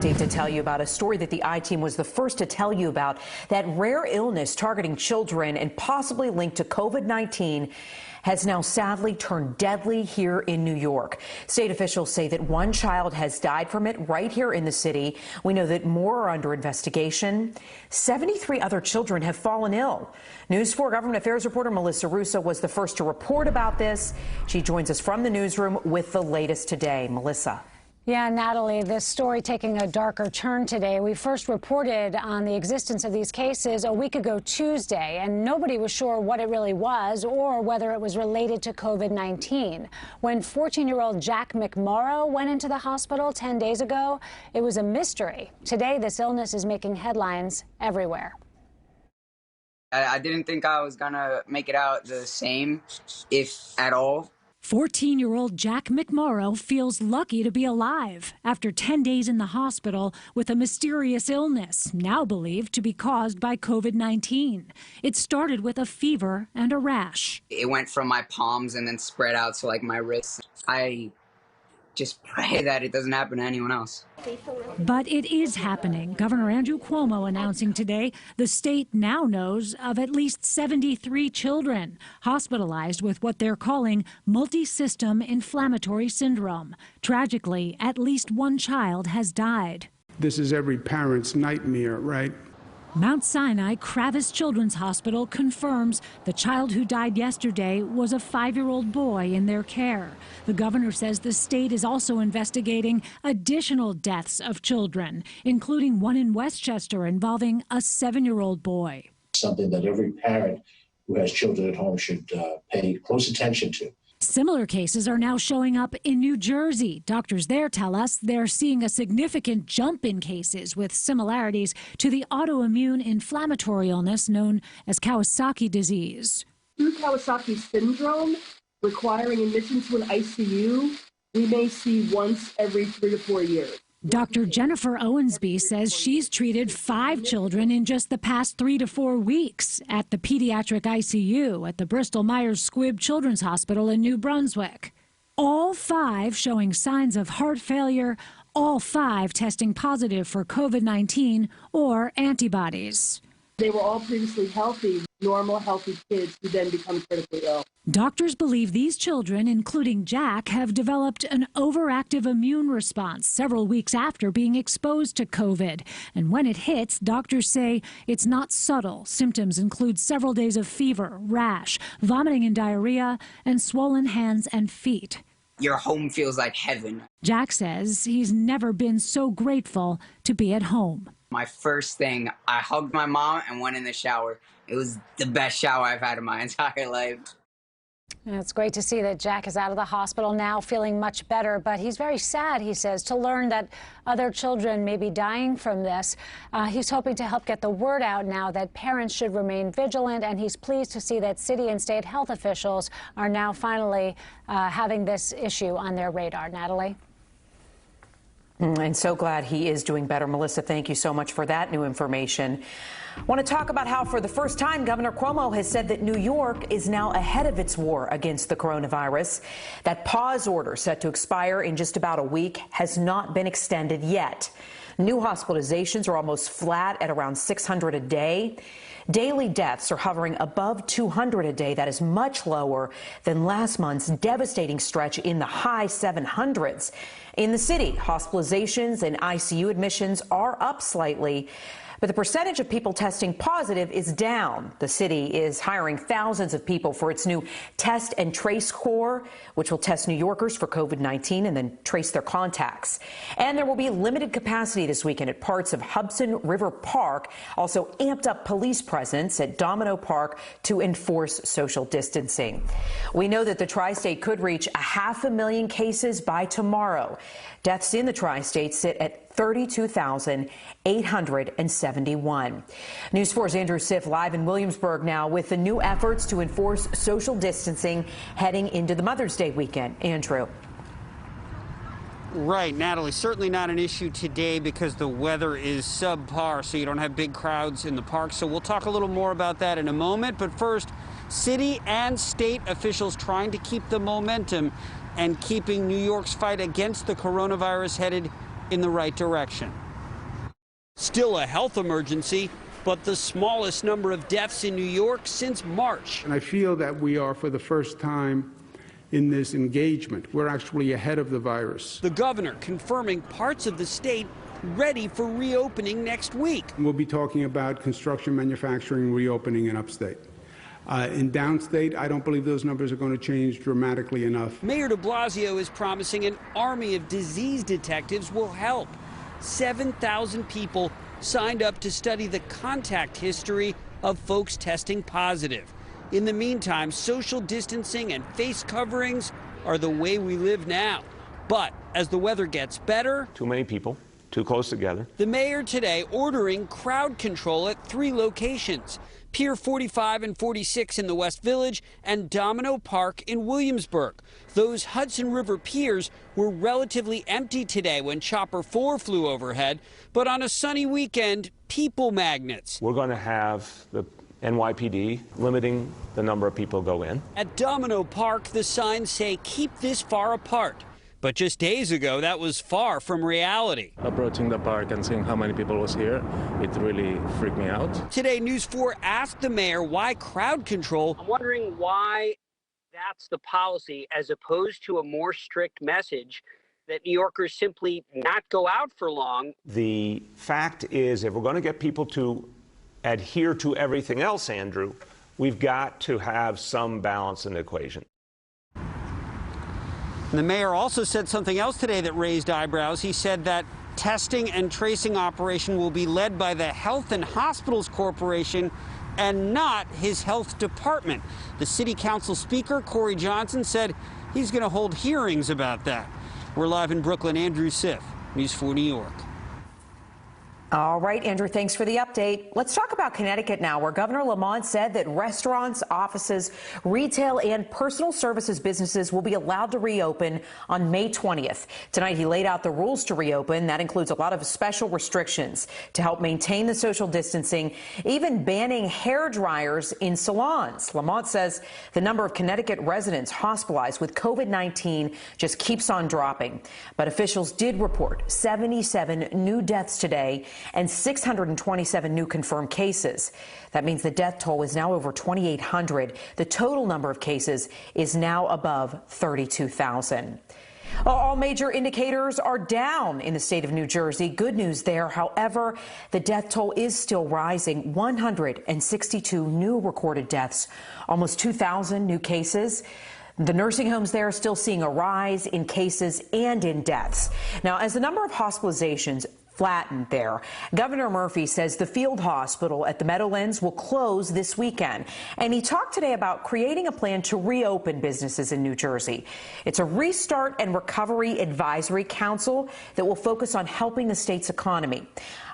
To tell you about a story that the I-Team was the first to tell you about, that rare illness targeting children and possibly linked to COVID-19 has now sadly turned deadly here in New York. State officials say that one child has died from it right here in the city. We know that more are under investigation. 73 other children have fallen ill. News 4 Government Affairs reporter Melissa Russo was the first to report about this. She joins us from the newsroom with the latest today. Melissa. Yeah, Natalie, this story taking a darker turn today. We first reported on the existence of these cases a week ago Tuesday, and nobody was sure what it really was or whether it was related to COVID-19. When 14-year-old Jack McMorrow went into the hospital 10 days ago, it was a mystery. Today, this illness is making headlines everywhere. I didn't think I was gonna make it out the same, if at all. 14-year-old Jack McMorrow feels lucky to be alive after 10 days in the hospital with a mysterious illness, now believed to be caused by COVID-19. It started with a fever and a rash. It went from my palms and then spread out to like my wrists. I just pray that it doesn't happen to anyone else. But it is happening. Governor Andrew Cuomo announcing today the state now knows of at least 73 children hospitalized with what they're calling multi-system inflammatory syndrome. Tragically, at least one child has died. This is every parent's nightmare, right? Mount Sinai Kravis Children's Hospital confirms the child who died yesterday was a 5-year-old boy in their care. The governor says the state is also investigating additional deaths of children, including one in Westchester involving a 7-year-old boy. Something that every parent who has children at home should pay close attention to. Similar cases are now showing up in New Jersey. Doctors there tell us they're seeing a significant jump in cases with similarities to the autoimmune inflammatory illness known as Kawasaki disease. Through Kawasaki syndrome, requiring admission to an ICU, we may see once every 3 to 4 years. Dr. Jennifer Owensby says she's treated 5 children in just the past 3 to 4 weeks at the pediatric ICU at the Bristol-Myers Squibb Children's Hospital in New Brunswick. All 5 showing signs of heart failure, all 5 testing positive for COVID-19 or antibodies. They were all previously healthy, normal, healthy kids who then become critically ill. Doctors believe these children, including Jack, have developed an overactive immune response several weeks after being exposed to COVID. And when it hits, doctors say it's not subtle. Symptoms include several days of fever, rash, vomiting and diarrhea, and swollen hands and feet. Your home feels like heaven. Jack says he's never been so grateful to be at home. My first thing, I hugged my mom and went in the shower. It was the best shower I've had in my entire life. It's great to see that Jack is out of the hospital now, feeling much better, but he's very sad, he says, to learn that other children may be dying from this. He's hoping to help get the word out now that parents should remain vigilant, and he's pleased to see that city and state health officials are now finally having this issue on their radar. Natalie? And so glad he is doing better. Melissa, thank you so much for that new information. I want to talk about how for the first time Governor Cuomo has said that New York is now ahead of its war against the coronavirus. That pause order set to expire in just about a week has not been extended yet. New hospitalizations are almost flat at around 600 a day. Daily deaths are hovering above 200 a day. That is much lower than last month's devastating stretch in the high 700s. In the city, hospitalizations and ICU admissions are up slightly, but the percentage of people testing positive is down. The city is hiring thousands of people for its new Test and Trace Corps, which will test New Yorkers for COVID-19 and then trace their contacts. And there will be limited capacity this weekend at parts of Hudson River Park, also amped up police presence at Domino Park to enforce social distancing. We know that the tri-state could reach 500,000 cases by tomorrow. Deaths in the tri-state sit at 32,871. News 4's Andrew Siff live in Williamsburg now with the new efforts to enforce social distancing heading into the Mother's Day weekend. Andrew. Right, Natalie, certainly not an issue today because the weather is subpar, so you don't have big crowds in the park. So we'll talk a little more about that in a moment. But first, city and state officials trying to keep the momentum and keeping New York's fight against the coronavirus headed in the right direction. Still a health emergency, but the smallest number of deaths in New York since March. And I feel that we are, for the first time in this engagement, we're actually ahead of the virus. The governor confirming parts of the state ready for reopening next week. We'll be talking about construction, manufacturing, reopening in upstate. In downstate, I don't believe those numbers are going to change dramatically enough. Mayor de Blasio is promising an army of disease detectives will help. 7,000 people signed up to study the contact history of folks testing positive. In the meantime, social distancing and face coverings are the way we live now. But as the weather gets better, too many people, too close together. The mayor today ordering crowd control at 3 locations: Pier 45 and 46 in the West Village and Domino Park in Williamsburg. Those Hudson River piers were relatively empty today when Chopper 4 flew overhead, but on a sunny weekend, people magnets. We're going to have the NYPD limiting the number of people go in. At Domino Park, the signs say keep this far apart. But just days ago, that was far from reality. Approaching the park and seeing how many people was here, it really freaked me out. Today, News 4 asked the mayor why crowd control. I'm wondering why that's the policy as opposed to a more strict message that New Yorkers simply not go out for long. The fact is, if we're going to get people to adhere to everything else, Andrew, we've got to have some balance in the equation. The mayor also said something else today that raised eyebrows. He said that testing and tracing operation will be led by the Health and Hospitals Corporation and not his health department. The city council speaker, Corey Johnson, said he's going to hold hearings about that. We're live in Brooklyn. Andrew Siff, News 4 New York. All right, Andrew, thanks for the update. Let's talk about Connecticut now, where Governor Lamont said that restaurants, offices, retail and personal services businesses will be allowed to reopen on May 20th. Tonight, he laid out the rules to reopen. That includes a lot of special restrictions to help maintain the social distancing, even banning hair dryers in salons. Lamont says the number of Connecticut residents hospitalized with COVID-19 just keeps on dropping. But officials did report 77 new deaths today and 627 new confirmed cases. That means the death toll is now over 2,800. The total number of cases is now above 32,000. All major indicators are down in the state of New Jersey. Good news there. However, the death toll is still rising. 162 new recorded deaths, almost 2,000 new cases. The nursing homes there are still seeing a rise in cases and in deaths. Now, as the number of hospitalizations flattened there, Governor Murphy says the field hospital at the Meadowlands will close this weekend. And he talked today about creating a plan to reopen businesses in New Jersey. It's a restart and recovery advisory council that will focus on helping the state's economy.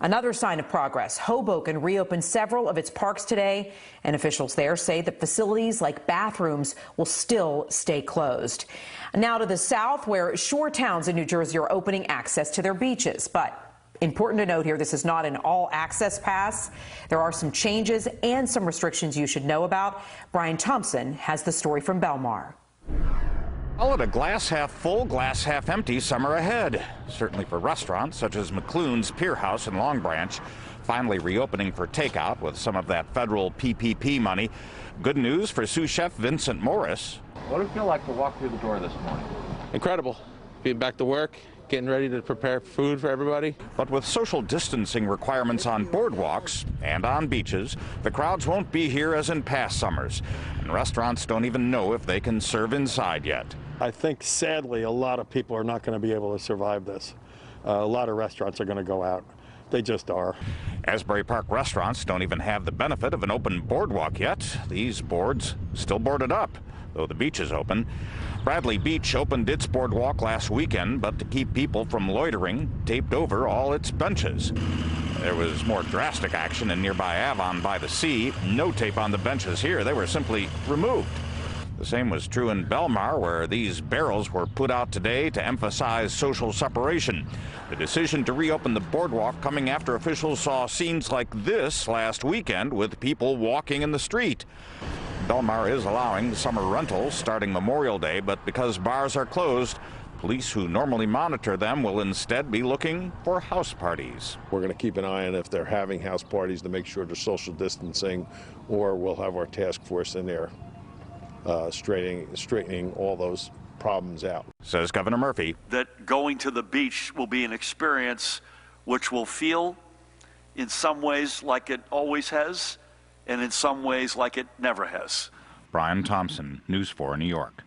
Another sign of progress, Hoboken reopened several of its parks today, and officials there say that facilities like bathrooms will still stay closed. Now to the south, where shore towns in New Jersey are opening access to their beaches. But important to note here, this is not an all-access pass. There are some changes and some restrictions you should know about. Brian Thompson has the story from Belmar. Call it a glass half full, glass half empty summer ahead. Certainly for restaurants such as McClune's Pier House in Long Branch, finally reopening for takeout with some of that federal PPP money. Good news for sous chef Vincent Morris. What did it feel like to walk through the door this morning? Incredible. Being back to work, getting ready to prepare food for everybody. But with social distancing requirements on boardwalks and on beaches, the crowds won't be here as in past summers. And restaurants don't even know if they can serve inside yet. I think, sadly, a lot of people are not going to be able to survive this. A lot of restaurants are going to go out. They just are. Asbury Park restaurants don't even have the benefit of an open boardwalk yet. These boards still boarded up, though the beach is open. Bradley Beach opened its boardwalk last weekend, but to keep people from loitering, taped over all its benches. There was more drastic action in nearby Avon by the sea. No tape on the benches here. They were simply removed. The same was true in Belmar, where these barrels were put out today to emphasize social separation. The decision to reopen the boardwalk coming after officials saw scenes like this last weekend with people walking in the street. Belmar is allowing summer rentals starting Memorial Day, but because bars are closed, Police who normally monitor them will instead be looking for house parties. We're going to keep an eye on if they're having house parties to make sure they're social distancing, or we'll have our task force in there straightening all those problems out. Says Governor Murphy that going to the beach will be an experience which will feel in some ways like it always has, and in some ways like it never has. Brian Thompson, News 4 New York.